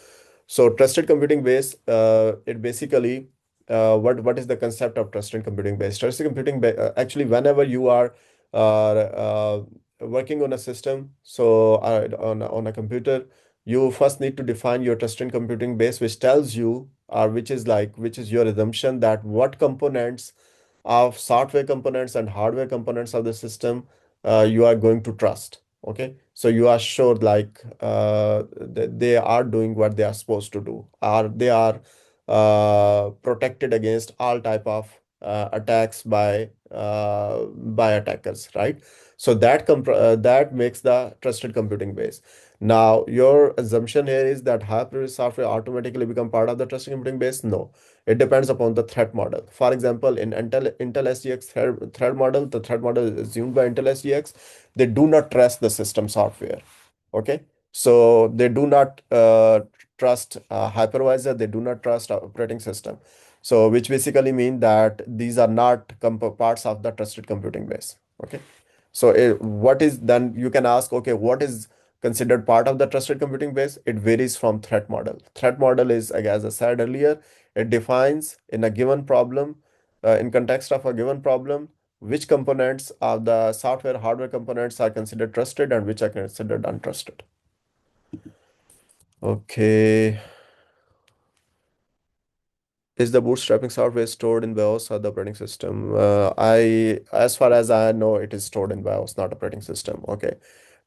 A: So trusted computing base, it basically what is the concept of trusted computing base? Trusted computing actually, whenever you are working on a system, so on a computer, you first need to define your trusted computing base, which tells you, or which is your assumption that what components of software components and hardware components of the system you are going to trust. Okay, so you are sure like they are doing what they are supposed to do, or they are protected against all type of attacks by attackers, right? So that makes the trusted computing base. Now, your assumption here is that high-priority software automatically become part of the trusted computing base. No, it depends upon the threat model. For example, in Intel SGX threat model, the threat model is assumed by Intel SGX. They do not trust the system software. Okay, so they do not trust hypervisor. They do not trust operating system. So, which basically mean that these are not parts of the trusted computing base. Okay, so what is then you can ask, okay, what is considered part of the trusted computing base? It varies from threat model. Threat model is, like, as I said earlier, it defines in a given problem, in context of a given problem, which components of the software hardware components are considered trusted and which are considered untrusted. Okay. Is the bootstrapping software stored in BIOS or the operating system? As far as I know, it is stored in BIOS, not operating system. Okay.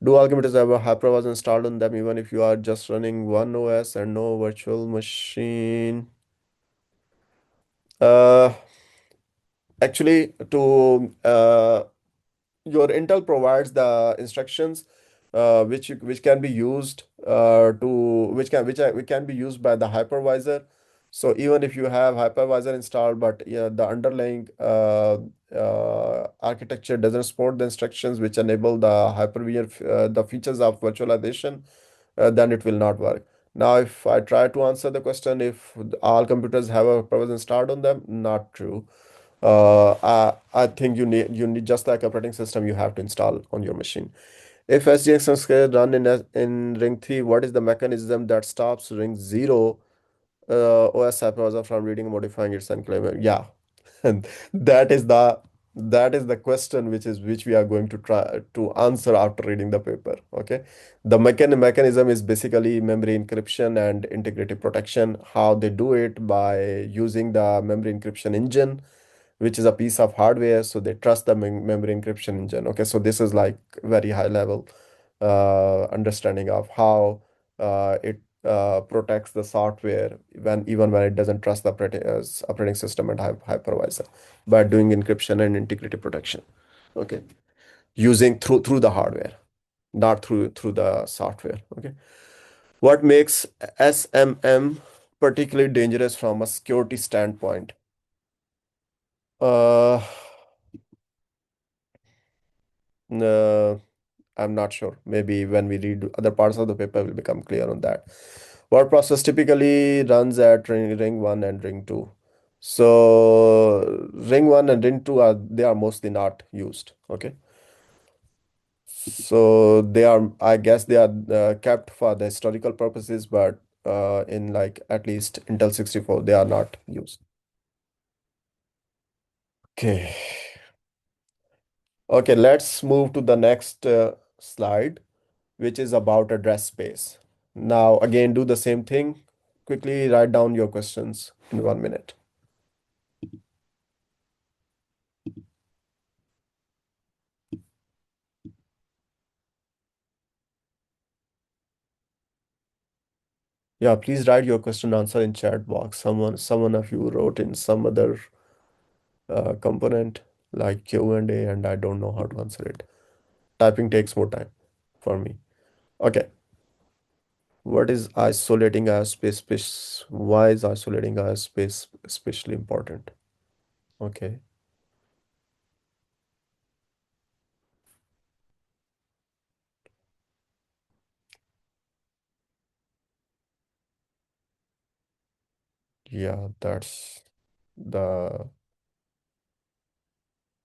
A: Do all computers have a hypervisor installed on them, even if you are just running one OS and no virtual machine? Uh, Actually, to your Intel provides the instructions which can be used to which can be used by the hypervisor. So even if you have hypervisor installed, but yeah, the underlying architecture doesn't support the instructions which enable the hypervisor the features of virtualization, then it will not work. Now, if I try to answer the question, if all computers have a hypervisor installed on them, not true. I think you need just like operating system you have to install on your machine. If SGX can run in ring 3, what is the mechanism that stops ring 0 OS hypervisor from reading and modifying its enclave? Yeah, and that is the question which we are going to try to answer after reading the paper. Okay, the mechanism is basically memory encryption and integrity protection. How they do it? By using the memory encryption engine, which is a piece of hardware, so they trust the memory encryption engine. Okay, so this is like very high level understanding of how it protects the software even when it doesn't trust the operating system and hypervisor, by doing encryption and integrity protection. Okay, using through the hardware, not through the software. Okay, what makes SMM particularly dangerous from a security standpoint? uh no, I'm not sure. Maybe when we read other parts of the paper, will become clear on that. Word process typically runs at ring 1 and ring 2. So ring 1 and ring 2 are mostly not used. Okay. So they are, I guess they are kept for the historical purposes, but in like at least Intel 64, they are not used. Okay. Okay, let's move to the next slide, which is about address space. Now, again, do the same thing. Quickly write down your questions in 1 minute. Yeah, please write your question answer in chat box. Someone of you wrote in some other component like Q&A, and I don't know how to answer it. Typing takes more time for me. Okay. What is isolating airspace? Why is isolating airspace especially important? Okay. Yeah, that's the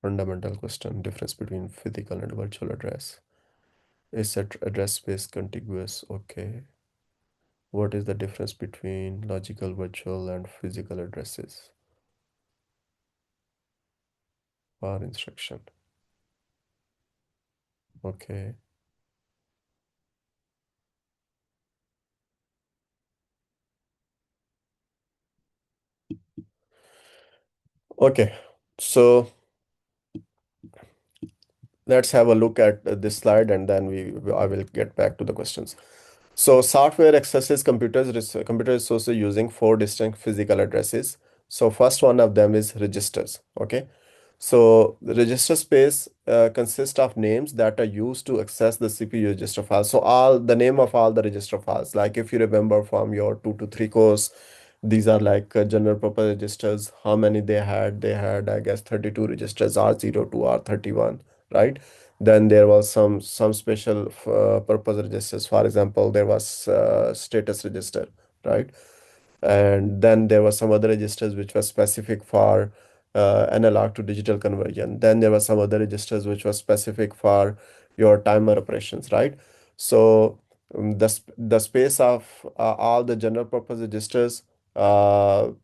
A: fundamental question. Difference between physical and virtual address. Is that address space contiguous? Okay. What is the difference between logical, virtual, and physical addresses? Var instruction. Okay. Okay. So let's have a look at this slide and then I will get back to the questions. So software accesses computer resources using four distinct physical addresses. So first one of them is registers. Okay. So the register space consists of names that are used to access the CPU register files. So all the name of all the register files, like if you remember from your 2 to 3 course, these are like general purpose registers. How many they had? They had, I guess, 32 registers, R0 to R31, right? Then there was some special purpose registers. For example, there was status register, right? And then there were some other registers which were specific for analog to digital conversion. Then there were some other registers which were specific for your timer operations, right? So the space of all the general purpose registers, the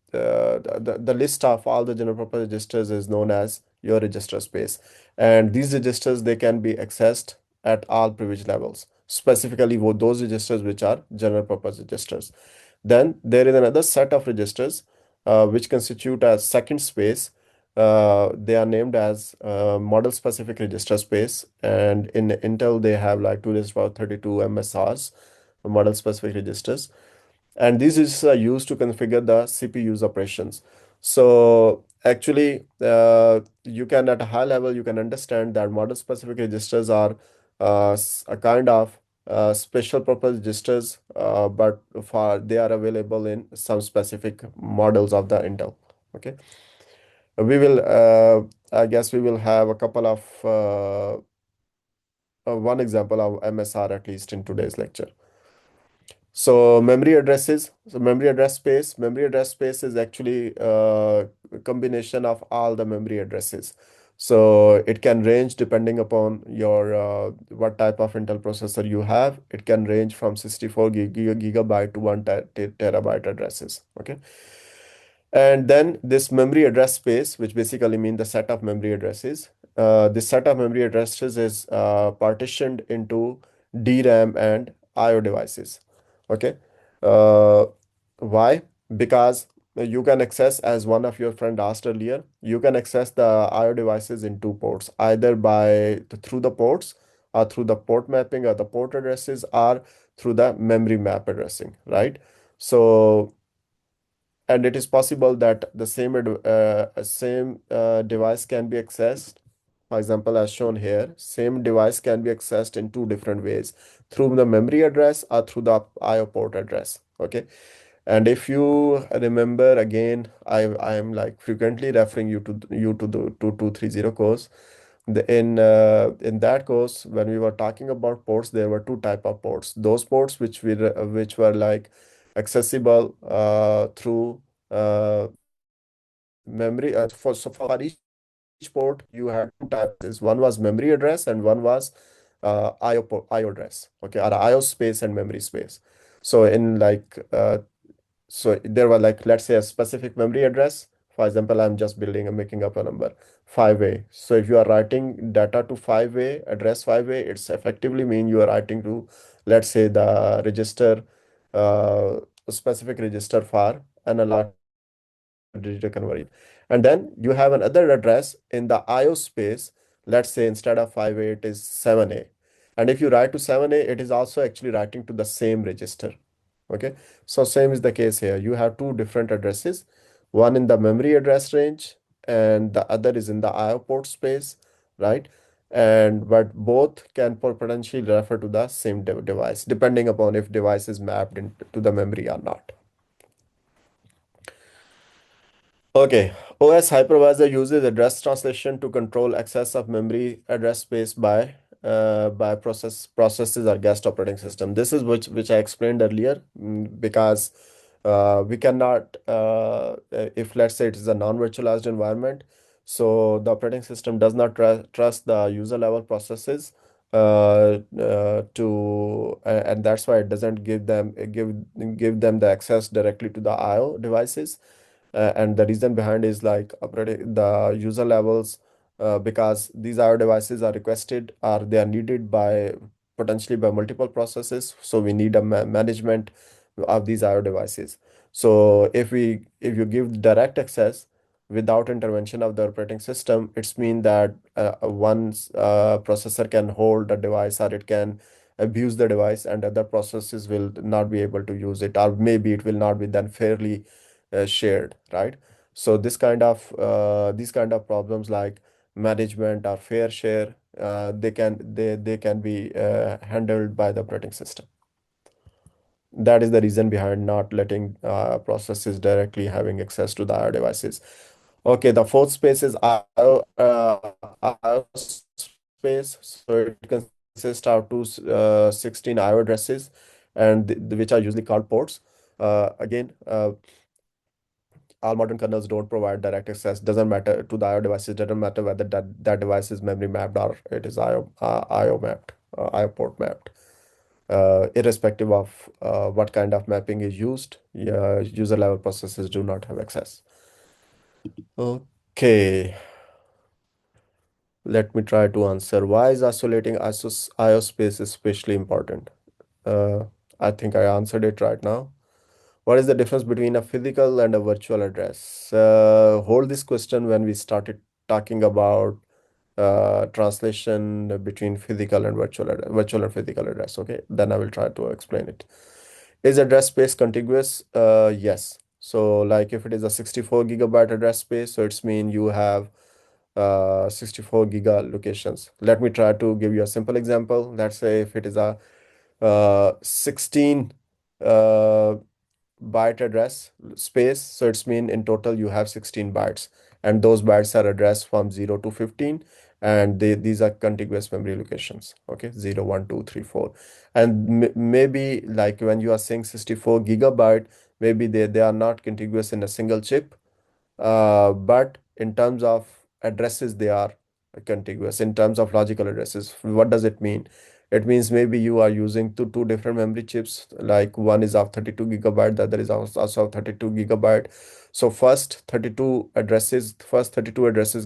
A: list of all the general purpose registers is known as your register space. And these registers, they can be accessed at all privilege levels, specifically those registers which are general purpose registers. Then there is another set of registers which constitute a second space. They are named as model specific register space. And in Intel, they have like 2 to the power 32 MSRs, model specific registers. And these registers are used to configure the CPU's operations. So actually, you can at a high level, you can understand that model specific registers are a kind of special purpose registers, but they are available in some specific models of the Intel. Okay, we will, I guess, we will have a couple of one example of MSR at least in today's lecture. So memory addresses, so memory address space is actually a combination of all the memory addresses. So it can range depending upon your what type of Intel processor you have. It can range from 64 gigabyte to 1 terabyte addresses. Okay. And then this memory address space, which basically means the set of memory addresses. This set of memory addresses is partitioned into DRAM and IO devices. Okay. Uh, why? Because you can access, as one of your friend asked earlier, you can access the IO devices in two ports, either through the ports or through the port mapping or the port addresses or through the memory map addressing, right? So and it is possible that the same device can be accessed, for example, as shown here, same device can be accessed in two different ways, through the memory address or through the IO port address. Okay. And if you remember again, I am like frequently referring you to the 2230 course. In that course, when we were talking about ports, there were two type of ports. Those ports which were like accessible through memory. For each port, you had two types. One was memory address and one was IO address. Okay, or IO space and memory space. So in like so there were like, let's say, a specific memory address. For example, I'm just making up a number, 5A. So if you are writing data to 5A, address 5A, it's effectively mean you are writing to, let's say, the register, uh, specific register for analog digital conversion. And then you have another address in the IO space. Let's say instead of 5A, it is 7A. And if you write to 7A, it is also actually writing to the same register. Okay, so same is the case here. You have two different addresses, one in the memory address range and the other is in the IO port space, right? And but both can potentially refer to the same device, depending upon if device is mapped into the memory or not. Okay, OS hypervisor uses address translation to control access of memory address space by processes or guest operating system. This is which I explained earlier, because we cannot if let's say it is a non-virtualized environment, so the operating system does not trust the user level processes and that's why it doesn't give them the access directly to the IO devices. And the reason behind is like operating the user levels because these IO devices are requested or they are needed by potentially by multiple processes. So we need a management of these IO devices. So if you give direct access without intervention of the operating system, it's mean that one processor can hold a device or it can abuse the device and other processes will not be able to use it, or maybe it will not be then fairly shared, right? So these kind of problems like management or fair share, they can be handled by the operating system. That is the reason behind not letting processes directly having access to the IO devices. Okay, the fourth space is IO space. So it consists of 16 IO addresses, and which are usually called ports. Again, all modern kernels don't provide direct access. Doesn't matter to the IO devices. Doesn't matter whether that device is memory mapped or it is IO mapped, IO port mapped. Irrespective of what kind of mapping is used, yeah, user level processes do not have access. Okay, let me try to answer. Why is isolating IO space especially important? Uh, I think I answered it right now. What is the difference between a physical and a virtual address? Hold this question when we started talking about translation between physical and virtual and physical address. Okay, then I will try to explain it. Is address space contiguous? Yes. So like if it is a 64 gigabyte address space, so it's mean you have 64 giga locations. Let me try to give you a simple example. Let's say if it is a 16 uh, byte address space, so it's mean in total you have 16 bytes, and those bytes are addressed from 0 to 15, and these are contiguous memory locations. Okay, 0 1 2 3 4. And maybe like when you are saying 64 gigabyte, maybe they are not contiguous in a single chip, but in terms of addresses, they are contiguous. In terms of logical addresses, what does it mean? It means maybe you are using two different memory chips, like one is of 32 gigabyte, the other is also of 32 gigabyte. So first 32 addresses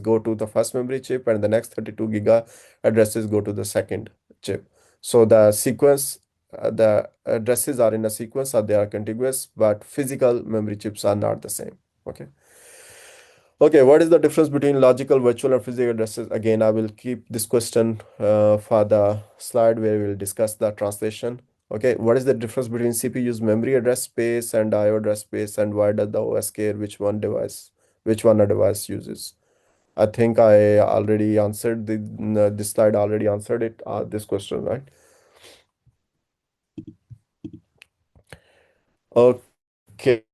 A: go to the first memory chip, and the next 32 giga addresses go to the second chip. So the addresses are in a sequence, or they are contiguous, but physical memory chips are not the same. Okay. Okay, what is the difference between logical, virtual, and physical addresses? Again, I will keep this question for the slide where we will discuss the translation. Okay, what is the difference between CPU's memory address space and IO address space, and why does the OS care which one a device uses? I think I already answered this slide already answered it, this question, right? Okay,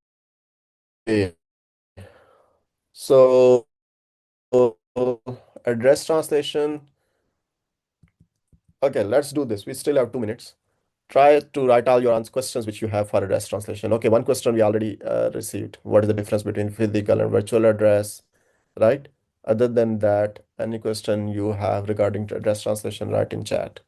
A: so address translation. Okay, let's do this. We still have 2 minutes. Try to write all your questions which you have for address translation. Okay, one question we already received. What is the difference between physical and virtual address, right? Other than that, any question you have regarding to address translation, write in chat.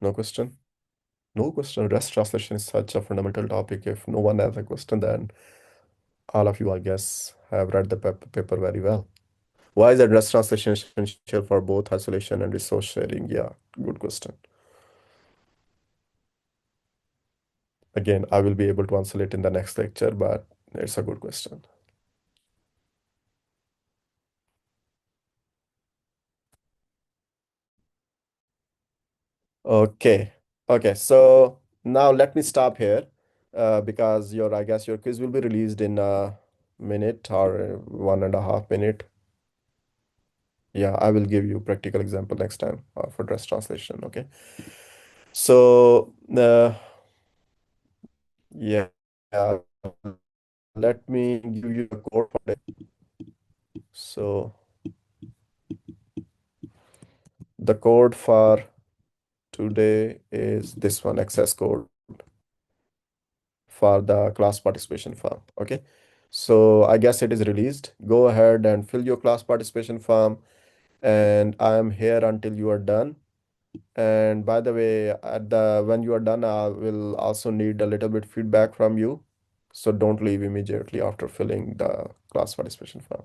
A: No question? No question. Address translation is such a fundamental topic. If no one has a question, then all of you, I guess, have read the paper very well. Why is address translation essential for both isolation and resource sharing? Yeah, good question. Again, I will be able to answer it in the next lecture, but it's a good question. Okay. Okay. So now let me stop here because I guess your quiz will be released in a minute or 1.5 minute. Yeah, I will give you practical example next time for dress translation. Okay. So yeah, let me give you a code for it. So the code for today is this one, access code for the class participation form. Okay. So I guess it is released. Go ahead and fill your class participation form, and I am here until you are done. And by the way, at the when you are done, I will also need a little bit feedback from you. So don't leave immediately after filling the class participation form.